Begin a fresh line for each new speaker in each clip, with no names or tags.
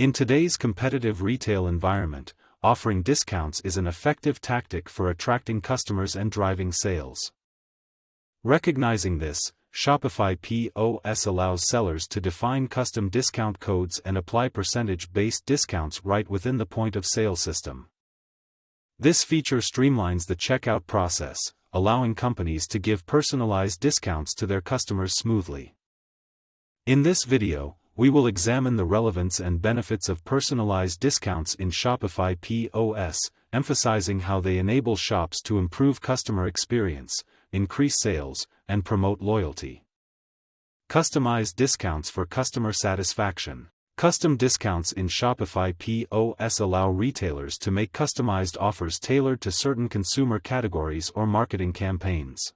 In today's competitive retail environment, offering discounts is an effective tactic for attracting customers and driving sales. Recognizing this, Shopify POS allows sellers to define custom discount codes and apply percentage-based discounts right within the point-of-sale system. This feature streamlines the checkout process, allowing companies to give personalized discounts to their customers smoothly. In this video, we will examine the relevance and benefits of personalized discounts in Shopify POS, emphasizing how they enable shops to improve customer experience, increase sales, and promote loyalty. Customized discounts for customer satisfaction. Custom discounts in Shopify POS allow retailers to make customized offers tailored to certain consumer categories or marketing campaigns.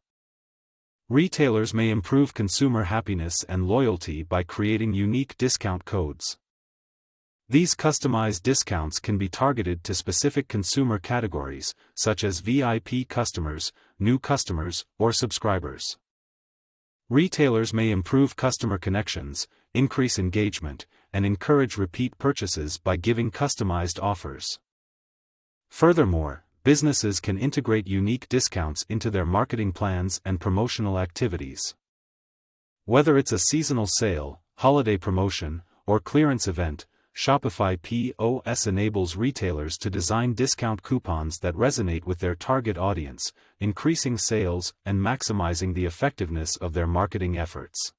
Retailers may improve consumer happiness and loyalty by creating unique discount codes. These customized discounts can be targeted to specific consumer categories, such as VIP customers, new customers, or subscribers. Retailers may improve customer connections, increase engagement, and encourage repeat purchases by giving customized offers. Furthermore, businesses can integrate unique discounts into their marketing plans and promotional activities. Whether it's a seasonal sale, holiday promotion, or clearance event, Shopify POS enables retailers to design discount coupons that resonate with their target audience, increasing sales and maximizing the effectiveness of their marketing efforts.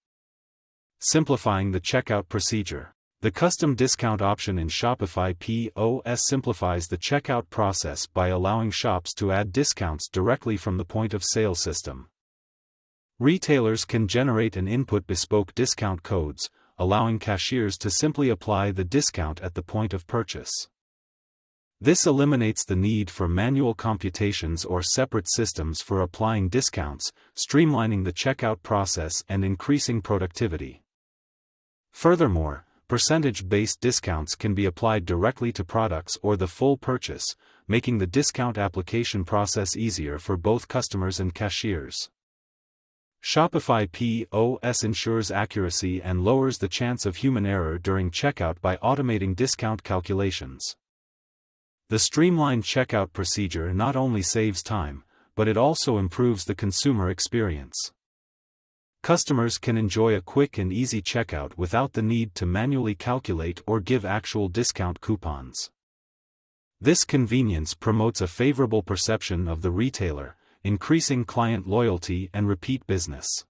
Simplifying the checkout procedure. The custom discount option in Shopify POS simplifies the checkout process by allowing shops to add discounts directly from the point-of-sale system. Retailers can generate and input bespoke discount codes, allowing cashiers to simply apply the discount at the point of purchase. This eliminates the need for manual computations or separate systems for applying discounts, streamlining the checkout process and increasing productivity. Furthermore, percentage-based discounts can be applied directly to products or the full purchase, making the discount application process easier for both customers and cashiers. Shopify POS ensures accuracy and lowers the chance of human error during checkout by automating discount calculations. The streamlined checkout procedure not only saves time, but it also improves the consumer experience. Customers can enjoy a quick and easy checkout without the need to manually calculate or give actual discount coupons. This convenience promotes a favorable perception of the retailer, increasing client loyalty and repeat business.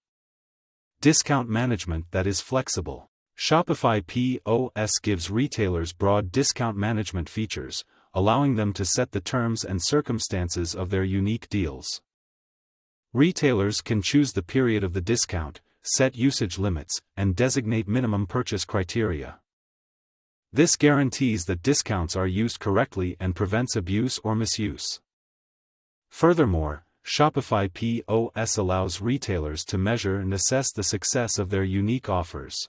Discount management that is flexible. Shopify POS gives retailers broad discount management features, allowing them to set the terms and circumstances of their unique deals. Retailers can choose the period of the discount, set usage limits, and designate minimum purchase criteria. This guarantees that discounts are used correctly and prevents abuse or misuse. Furthermore, Shopify POS allows retailers to measure and assess the success of their unique offers.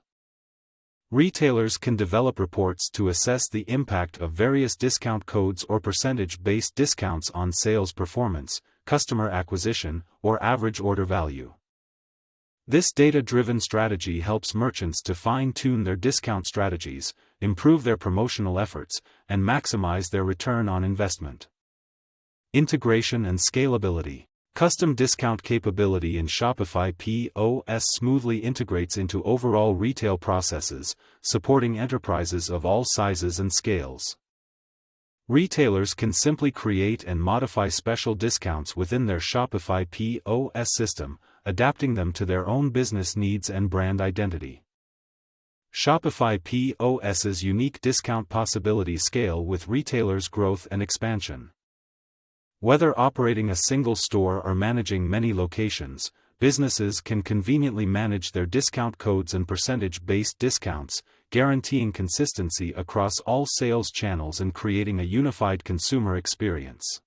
Retailers can develop reports to assess the impact of various discount codes or percentage-based discounts on sales performance, customer acquisition, or average order value. This data-driven strategy helps merchants to fine-tune their discount strategies, improve their promotional efforts, and maximize their return on investment. Integration and scalability. Custom discount capability in Shopify POS smoothly integrates into overall retail processes, supporting enterprises of all sizes and scales. Retailers can simply create and modify special discounts within their Shopify POS system, adapting them to their own business needs and brand identity. Shopify POS's unique discount possibilities scale with retailers' growth and expansion. Whether operating a single store or managing many locations, businesses can conveniently manage their discount codes and percentage-based discounts, guaranteeing consistency across all sales channels and creating a unified consumer experience.